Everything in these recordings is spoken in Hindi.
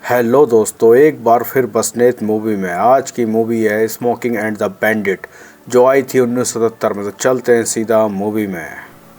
हेलो दोस्तों, एक बार फिर बसनेत मूवी में। आज की मूवी है स्मोकिंग एंड द बैंडिट, जो आई थी 1977 में। तो चलते हैं सीधा मूवी में।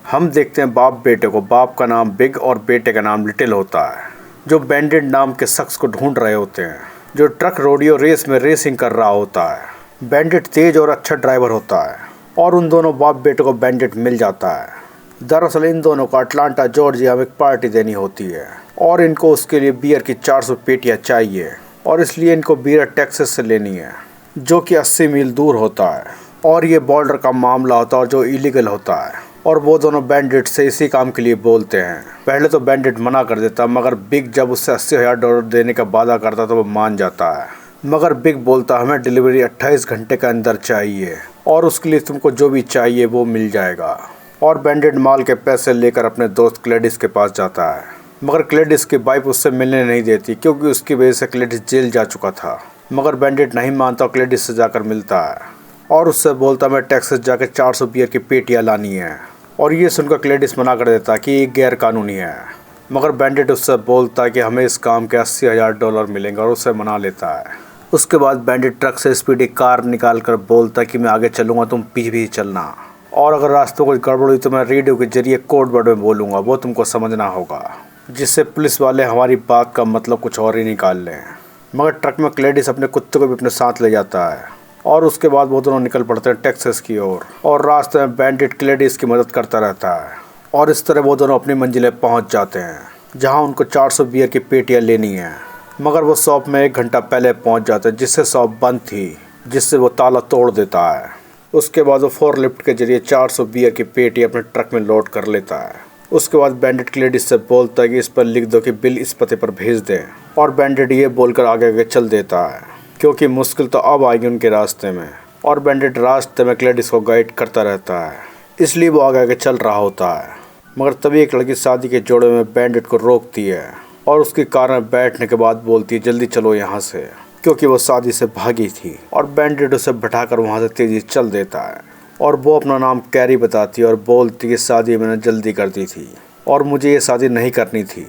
हम देखते हैं बाप बेटे को। बाप का नाम बिग और बेटे का नाम लिटिल होता है, जो बैंडिट नाम के शख्स को ढूंढ रहे होते हैं, जो ट्रक रोडियो रेस में रेसिंग कर रहा होता है। बैंडिट तेज और अच्छा ड्राइवर होता है और उन दोनों बाप बेटे को बैंडिट मिल जाता है। दरअसल इन दोनों को अटलांटा जॉर्जिया में एक पार्टी देनी होती है और इनको उसके लिए बियर की 400 पेटियाँ चाहिए, और इसलिए इनको बियर टेक्सास से लेनी है, जो कि 80 मील दूर होता है। और ये बॉर्डर का मामला होता है जो इलीगल होता है, और वो दोनों बैंडिट से इसी काम के लिए बोलते हैं। पहले तो बैंडिट मना कर देता, मगर बिग जब उससे $80,000 देने का वादा करता तो वो मान जाता है। मगर बिग बोलता हमें डिलीवरी 28 घंटे के अंदर चाहिए और उसके लिए तुमको जो भी चाहिए वो मिल जाएगा। और बैंडिट माल के पैसे लेकर अपने दोस्त क्लेडिस के पास जाता है, मगर क्लेडिस की वाइफ उससे मिलने नहीं देती, क्योंकि उसकी वजह से क्लेडिस जेल जा चुका था। मगर बैंडिट नहीं मानता, क्लेडिस से जाकर मिलता है और उससे बोलता मैं टेक्सास जाकर 400 बियर की पेटियाँ लानी है। और ये सुनकर क्लेडिस मना कर देता कि ये गैर कानूनी है। मगर बैंडिट उससे बोलता कि हमें इस काम के $80,000 मिलेंगे, और उससे मना लेता है। उसके बाद बैंडिट ट्रक से स्पीडी कार निकाल कर बोलता कि मैं आगे चलूँगा, तुम पीछे भी चलना, और अगर रास्ते में कोई गड़बड़ हुई तो मैं रेडियो के जरिए कोड वर्ड में बोलूँगा, वो तुमको समझना होगा, जिससे पुलिस वाले हमारी बात का मतलब कुछ और ही निकाल लें। मगर ट्रक में क्लेडिस अपने कुत्ते को भी अपने साथ ले जाता है, और उसके बाद वो दोनों निकल पड़ते हैं टेक्सास की ओर। और रास्ते में बैंडिट क्लेडिस की मदद करता रहता है, और इस तरह वो दोनों अपनी मंजिलें पहुंच जाते हैं, जहां उनको 400 बियर की पेटियाँ लेनी है। मगर वो शॉप में 1 घंटा पहले पहुँच जाते हैं, जिससे शॉप बंद थी, जिससे वो ताला तोड़ देता है। उसके बाद वो फोरलिफ्ट के जरिए 400 बियर की पेटी अपने ट्रक में लोड कर लेता है। उसके बाद बैंडिट क्लेडिस से बोलता है कि इस पर लिख दो कि बिल इस पते पर भेज दें, और बैंडिट ये बोलकर आगे आगे चल देता है, क्योंकि मुश्किल तो अब आएगी उनके रास्ते में। और बैंडिट रास्ते में क्लेडिस को गाइड करता रहता है, इसलिए वो आगे आगे चल रहा होता है। मगर तभी एक लड़की शादी के जोड़े में बैंडिट को रोकती है और उसकी कार में बैठने के बाद बोलती है जल्दी चलो यहाँ से, क्योंकि वो शादी से भागी थी। और बैंडिट उसे बैठाकर वहाँ से तेजी चल देता है, और वो अपना नाम कैरी बताती है और बोलती कि शादी मैंने जल्दी कर दी थी और मुझे ये शादी नहीं करनी थी,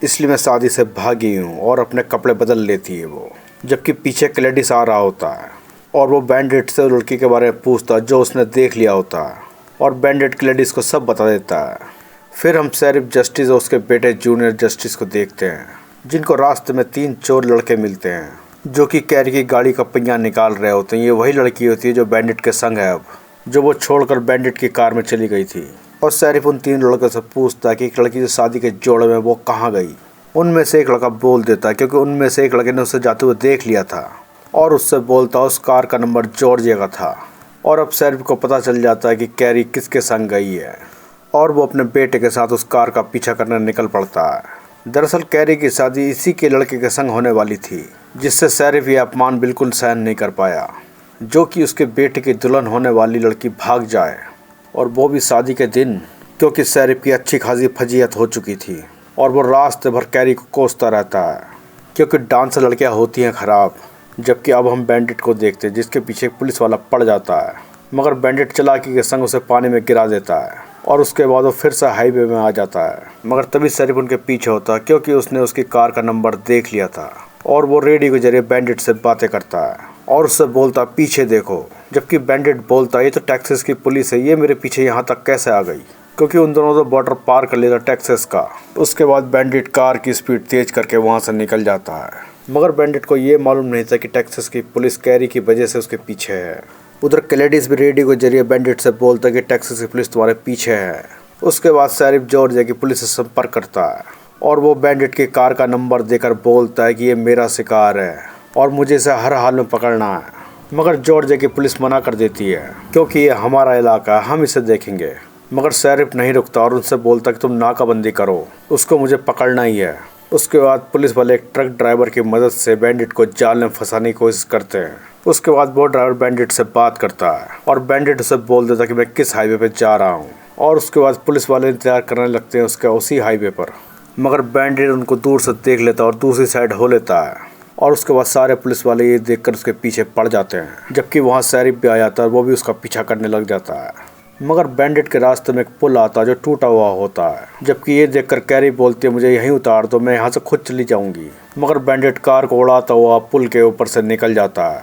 इसलिए मैं शादी से भागी हूँ, और अपने कपड़े बदल लेती है वो। जबकि पीछे क्लेडिस आ रहा होता है और वो बैंडिट से लड़की के बारे में पूछता है जो उसने देख लिया होता है, और बैंडिट क्लेडिस को सब बता देता है। फिर हम शेरिफ जस्टिस और उसके बेटे जूनियर जस्टिस को देखते हैं, जिनको रास्ते में 3 चोर लड़के मिलते हैं, जो कि कैरी की गाड़ी का पहिया निकाल रहे होते हैं। ये वही लड़की होती है जो बैंडिट के संग है अब, जो वो छोड़कर बैंडिट की कार में चली गई थी। और शेरिफ उन 3 लड़कों से पूछता है कि एक लड़की जो शादी के जोड़े में वो कहाँ गई। उनमें से एक लड़का बोल देता है, क्योंकि उनमें से एक लड़के ने उसे जाते हुए देख लिया था, और उससे बोलता उस कार का नंबर जॉर्जिया का था। और अब शेरिफ को पता चल जाता है कि कैरी किसके संग गई है, और वो अपने बेटे के साथ उस कार का पीछा करने निकल पड़ता है। दरअसल कैरी की शादी इसी के लड़के के संग होने वाली थी, जिससे शेरिफ ये अपमान बिल्कुल सहन नहीं कर पाया, जो कि उसके बेटे की दुल्हन होने वाली लड़की भाग जाए, और वो भी शादी के दिन, क्योंकि शेरिफ की अच्छी खासी फजीहत हो चुकी थी। और वो रास्ते भर कैरी को कोसता रहता है, क्योंकि डांसर लड़कियां होती हैं ख़राब। जबकि अब हम बैंडिट को देखते हैं, जिसके पीछे एक पुलिस वाला पड़ जाता है, मगर बैंडिट चालाकी के संग उसे पानी में गिरा देता है, और उसके बाद वो फिर से हाईवे में आ जाता है। मगर तभी शेरिफ उनके पीछे होता है, क्योंकि उसने उसकी कार का नंबर देख लिया था, और वो रेडियो के जरिए बैंडिट से बातें करता है और उससे बोलता पीछे देखो। जबकि बैंडिट बोलता ये तो टेक्सास की पुलिस है, ये मेरे पीछे यहाँ तक कैसे आ गई, क्योंकि उन दोनों तो बॉर्डर पार कर लिया था टेक्सास का। उसके बाद बैंडिट कार की स्पीड तेज करके वहाँ से निकल जाता है, मगर बैंडिट को ये मालूम नहीं था कि टेक्सास की पुलिस कैरी की वजह से उसके पीछे है। उधर क्लेडिस भी रेडियो के जरिए बैंडिट से बोलता है कि टेक्सास की पुलिस तुम्हारे पीछे है। उसके बाद शेरिफ जॉर्जिया की पुलिस से संपर्क करता है, और वो बैंडिट की कार का नंबर देकर बोलता है कि ये मेरा शिकार है और मुझे इसे हर हाल में पकड़ना है। मगर जॉर्जिया की पुलिस मना कर देती है, क्योंकि ये हमारा इलाका है, हम इसे देखेंगे। मगर शेरिफ नहीं रुकता और उनसे बोलता कि तुम नाकाबंदी करो, उसको मुझे पकड़ना ही है। उसके बाद पुलिस वाले एक ट्रक ड्राइवर की मदद से बैंडिट को जाल में फंसाने की कोशिश करते हैं। उसके बाद वो ड्राइवर बैंडिट से बात करता है, और बैंडिट उसे बोल देता कि मैं किस हाईवे पे जा रहा हूँ। और उसके बाद पुलिस वाले इंतजार करने लगते हैं उसके उसी हाईवे पर। मगर बैंडिट उनको दूर से देख लेता और दूसरी साइड हो लेता है, और उसके बाद सारे पुलिस वाले ये देखकर उसके पीछे पड़ जाते हैं। जबकि वहाँ शेरिफ भी आ जाता है और वो भी उसका पीछा करने लग जाता है। मगर बैंडिट के रास्ते में एक पुल आता है जो टूटा हुआ होता है। जबकि ये देखकर कैरी बोलती है मुझे यहीं उतार दो, मैं यहाँ से खुद चली जाऊंगी। मगर बैंडिट कार को उड़ाता हुआ पुल के ऊपर से निकल जाता है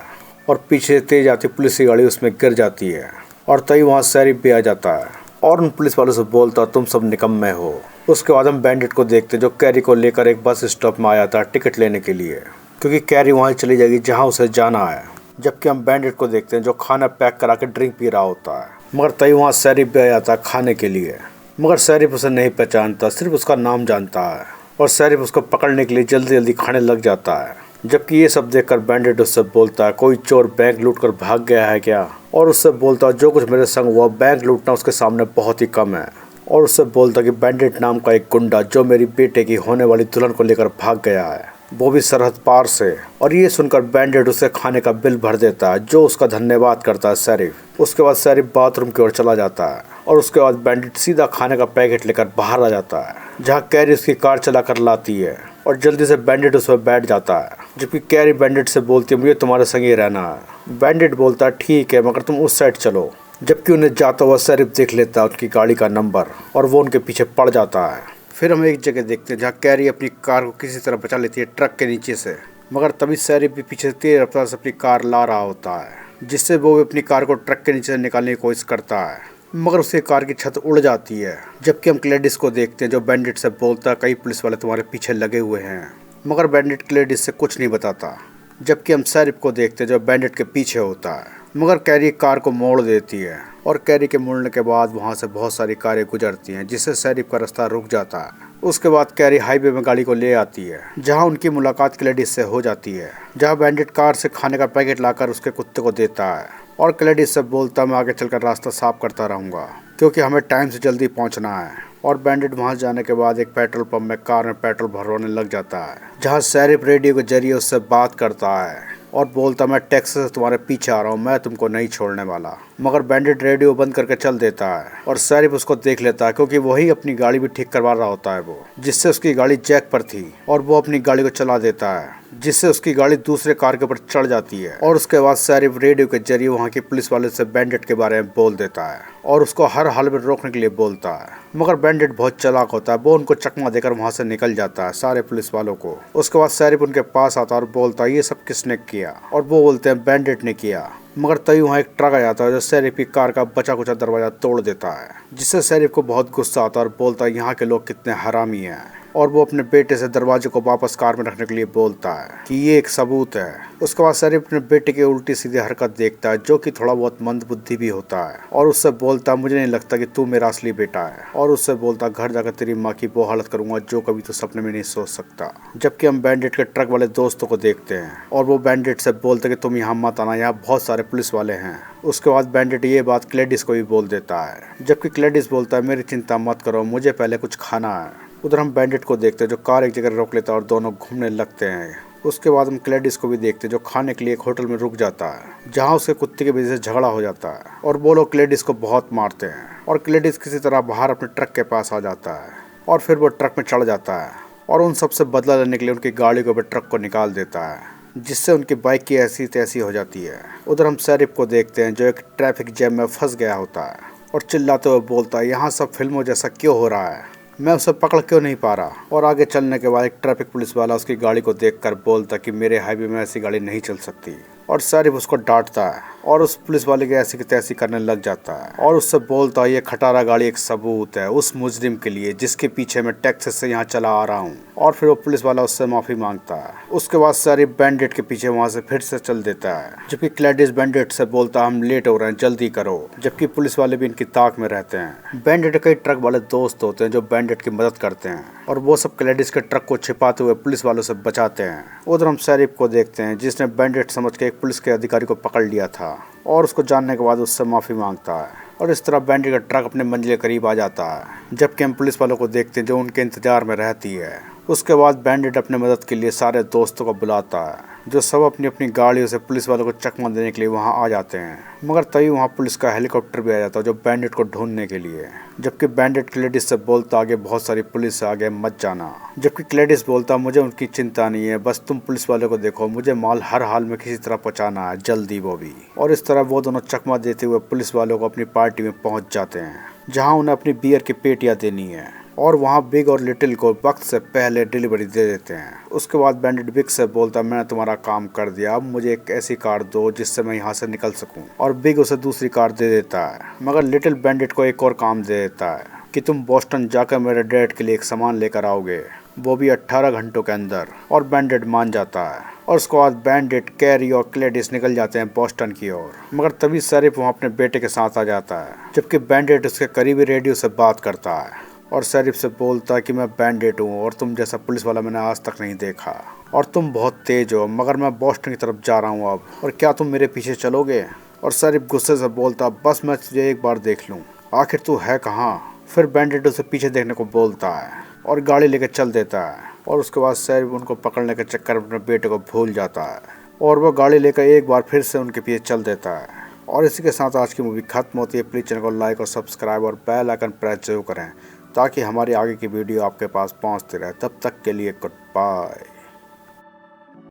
और पीछे तेज आती पुलिस की गाड़ी उसमें गिर जाती है और तभी वहाँ शेरिफ भी आ जाता है और उन पुलिस वालों से बोलता तुम सब निकम्मे हो। उसके बाद हम बैंडिट को देखते जो कैरी को लेकर एक बस स्टॉप में आया था टिकट लेने के लिए, क्योंकि कैरी वहाँ चली जाएगी जहाँ उसे जाना है। जबकि हम बैंडिट को देखते हैं जो खाना पैक करा के ड्रिंक पी रहा होता है, मगर तभी वहाँ शेरिफ भी आ जाता है खाने के लिए। मगर शेरिफ उसे नहीं पहचानता, सिर्फ उसका नाम जानता है और शेरिफ उसको पकड़ने के लिए जल्दी जल्दी खाने लग जाता है। जबकि ये सब देखकर बैंडिट उससे बोलता है कोई चोर बैंक लूट कर भाग गया है क्या, और उससे बोलता है जो कुछ मेरे संग हुआ बैंक लूटना उसके सामने बहुत ही कम है। और उससे बोलता कि बैंडिट नाम का एक गुंडा जो मेरी बेटे की होने वाली दुल्हन को लेकर भाग गया है, वो भी सरहद पार से। और ये सुनकर बैंडिट उसे खाने का बिल भर देता है जो उसका धन्यवाद करता है शेरिफ। उसके बाद शेरिफ बाथरूम की ओर चला जाता है और उसके बाद बैंडिट सीधा खाने का पैकेट लेकर बाहर आ जाता है, जहाँ कैरी उसकी कार चला कर लाती है और जल्दी से बैंडिट उस पर बैठ जाता है। जबकि कैरी बैंडिट से बोलती है मुझे तुम्हारे संग ही रहना है। बैंडिट बोलता है ठीक है, मगर तुम उस साइड चलो। जबकि उन्हें जाता हुआ शेरिफ देख लेता है उनकी गाड़ी का नंबर और वो उनके पीछे पड़ जाता है। फिर हम एक जगह देखते हैं जहाँ कैरी अपनी कार को किसी तरह बचा लेती है ट्रक के नीचे से, मगर तभी शेरिफ भी पीछे तेज रफ्तार से अपनी कार ला रहा होता है, जिससे वो भी अपनी कार को ट्रक के नीचे से निकालने की कोशिश करता है, मगर उसकी कार की छत उड़ जाती है। जबकि हम ग्लैडिस को देखते हैं जो बैंडिट से बोलता है कई पुलिस वाले तुम्हारे पीछे लगे हुए हैं, मगर बैंडिट ग्लैडिस से कुछ नहीं बताता। जबकि हम शेरिफ को देखते हैं जो बैंडिट के पीछे होता है, मगर कैरी कार को मोड़ देती है और कैरी के मुड़ने के बाद वहां से बहुत सारी कारें गुजरती हैं, जिससे शेरिफ का रास्ता रुक जाता है। उसके बाद कैरी हाईवे में गाड़ी को ले आती है, जहां उनकी मुलाकात ग्लैडिस से हो जाती है, जहां बैंडिट कार से खाने का पैकेट लाकर उसके कुत्ते को देता है और ग्लैडिस से बोलता मैं आगे चलकर रास्ता साफ करता रहूँगा क्योंकि हमें टाइम से जल्दी पहुँचना है। और बैंडिट वहां जाने के बाद एक पेट्रोल पंप में कार में पेट्रोल भरवाने लग जाता है, जहां शेरिफ रेडियो के जरिए उससे बात करता है और बोलता मैं टेक्सास से तुम्हारे पीछे आ रहा हूँ, मैं तुमको नहीं छोड़ने वाला। मगर बैंडिट रेडियो बंद करके चल देता है और शेरिफ उसको देख लेता है क्योंकि वही अपनी गाड़ी भी ठीक करवा रहा होता है, वो जिससे उसकी गाड़ी जैक पर थी और वो अपनी गाड़ी को चला देता है, जिससे उसकी गाड़ी दूसरे कार के ऊपर चढ़ जाती है। और उसके बाद शेरिफ रेडियो के जरिए वहाँ के पुलिस वाले से बैंडिट के बारे में बोल देता है और उसको हर हाल में रोकने के लिए बोलता है। मगर बैंडिट बहुत चालाक होता है, वो उनको चकमा देकर वहाँ से निकल जाता है सारे पुलिस वालों को। उसके बाद शेरिफ उनके पास आता है और बोलता है ये सब किसने किया, और वो बोलते हैं बैंडिट ने किया। मगर तभी वहाँ एक ट्रक आ जाता है जो शेरिफ की कार का बचा कुचा दरवाजा तोड़ देता है, जिससे शेरिफ को बहुत गुस्सा आता है और बोलता है यहाँ के लोग कितने हरामी हैं। और वो अपने बेटे से दरवाजे को वापस कार में रखने के लिए बोलता है कि ये एक सबूत है। उसके बाद शेरिफ अपने बेटे की उल्टी सीधी हरकत देखता है जो कि थोड़ा बहुत मंदबुद्धि भी होता है और उससे बोलता है मुझे नहीं लगता कि तू मेरा असली बेटा है। और उससे बोलता घर जाकर तेरी माँ की वो हालत करूंगा जो कभी तो सपने में नहीं सोच सकता। जबकि हम बैंडिट के ट्रक वाले दोस्तों को देखते हैं और वो बैंडिट से बोलते कि तुम यहाँ मत आना, यहाँ बहुत सारे पुलिस वाले हैं। उसके बाद बैंडिट ये बात ग्लैडिस को भी बोल देता है, जबकि ग्लैडिस बोलता है मेरी चिंता मत करो, मुझे पहले कुछ खाना है। उधर हम बैंडिट को देखते हैं जो कार एक जगह रोक लेता है और दोनों घूमने लगते हैं। उसके बाद हम ग्लैडिस को भी देखते हैं जो खाने के लिए एक होटल में रुक जाता है, जहां उसके कुत्ते की वजह से झगड़ा हो जाता है और वो लोग ग्लैडिस को बहुत मारते हैं। और ग्लैडिस किसी तरह बाहर अपने ट्रक के पास आ जाता है और फिर वो ट्रक में चढ़ जाता है और उन सबसे बदला लेने के लिए उनकी गाड़ी के ऊपर ट्रक को निकाल देता है, जिससे उनकी बाइक की ऐसी तैसी हो जाती है। उधर हम शेरिफ को देखते हैं जो एक ट्रैफिक जैम में फंस गया होता है और चिल्लाते हुए बोलता है यहाँ सब फिल्मों जैसा क्यों हो रहा है, मैं उसे पकड़ क्यों नहीं पा रहा। और आगे चलने के बाद एक ट्रैफिक पुलिस वाला उसकी गाड़ी को देखकर बोलता कि मेरे हाईवे में ऐसी गाड़ी नहीं चल सकती, और शेरिफ उसको डांटता है और उस पुलिस वाले की ऐसी की तैसी करने लग जाता है और उससे बोलता है ये खटारा गाड़ी एक सबूत है उस मुजरिम के लिए जिसके पीछे मैं टेक्सास से यहाँ चला आ रहा हूँ। और फिर वो पुलिस वाला उससे माफी मांगता है। उसके बाद शेरिफ बैंडिट के पीछे वहाँ से फिर से चल देता है, जबकि ग्लैडिस बैंडिट से बोलता हम लेट हो रहे हैं जल्दी करो, जबकि पुलिस वाले भी इनकी ताक में रहते हैं। बैंडिट के ट्रक वाले दोस्त होते हैं जो बैंडिट की मदद करते हैं और वो सब ग्लैडिस के ट्रक को छिपाते हुए पुलिस वालों से बचाते हैं। उधर हम शेरिफ को देखते हैं जिसने बैंडिट समझ के एक पुलिस के अधिकारी को पकड़ लिया था और उसको जानने के बाद उससे माफ़ी मांगता है और इस तरह बैंडिट का ट्रक अपने मंजिल के करीब आ जाता है। जबकि हम पुलिस वालों को देखते हैं जो उनके इंतजार में रहती है। उसके बाद बैंडिट अपने मदद के लिए सारे दोस्तों को बुलाता है जो सब अपनी अपनी गाड़ियों से पुलिस वालों को चकमा देने के लिए वहां आ जाते हैं। मगर तभी वहां पुलिस का हेलीकॉप्टर भी आ जाता है जो बैंडिट को ढूंढने के लिए। जबकि बैंडिट क्लेडिस से बोलता आगे बहुत सारी पुलिस आगे मत जाना। जबकि क्लेडिस बोलता मुझे उनकी चिंता नहीं है, बस तुम पुलिस वालों को देखो, मुझे माल हर हाल में किसी तरह पहुंचाना है, जल्दी वो भी। और इस तरह वो दोनों चकमा देते हुए पुलिस वालों को अपनी पार्टी में पहुंच जाते हैं जहां उन्हें अपनी बियर की पेटियां देनी है। और वहां बिग और लिटिल को वक्त से पहले डिलीवरी दे देते हैं। उसके बाद बैंडिट बिग से बोलता मैंने तुम्हारा काम कर दिया, अब मुझे एक ऐसी कार दो जिससे मैं यहाँ से निकल सकूं। और बिग उसे दूसरी कार दे देता है। मगर लिटिल बैंडिट को एक और काम दे देता है कि तुम बोस्टन जाकर मेरे डैड के लिए एक सामान लेकर आओगे, वो भी 18 घंटों के अंदर। और बैंडिट मान जाता है। और उसके बाद बैंडिट, कैरी और क्लेडिस निकल जाते हैं बोस्टन की ओर। मगर तभी शेरिफ वहाँ अपने बेटे के साथ आ जाता है। जबकि बैंडिट उसके करीबी रेडियो से बात करता है और शेरिफ से बोलता है कि मैं बैंडिट हूँ और तुम जैसा पुलिस वाला मैंने आज तक नहीं देखा, और तुम बहुत तेज हो, मगर मैं बोस्टन की तरफ जा रहा हूँ अब, और क्या तुम मेरे पीछे चलोगे? और शेरिफ गुस्से से बोलता बस मैं तुझे एक बार देख लूँ, आखिर तू है कहाँ? फिर बैंडिट उसे पीछे देखने को बोलता है और गाड़ी लेकर चल देता है। और उसके बाद शेरिफ उनको पकड़ने के चक्कर में अपने बेटे को भूल जाता है और वो गाड़ी लेकर एक बार फिर से उनके पीछे चल देता है। और इसी के साथ आज की मूवी खत्म होती है। प्लीज़ चैनल को लाइक और सब्सक्राइब और बेल आइकन प्रेस जरूर करें ताकि हमारी आगे की वीडियो आपके पास पहुंचती रहे। तब तक के लिए गुड बाय।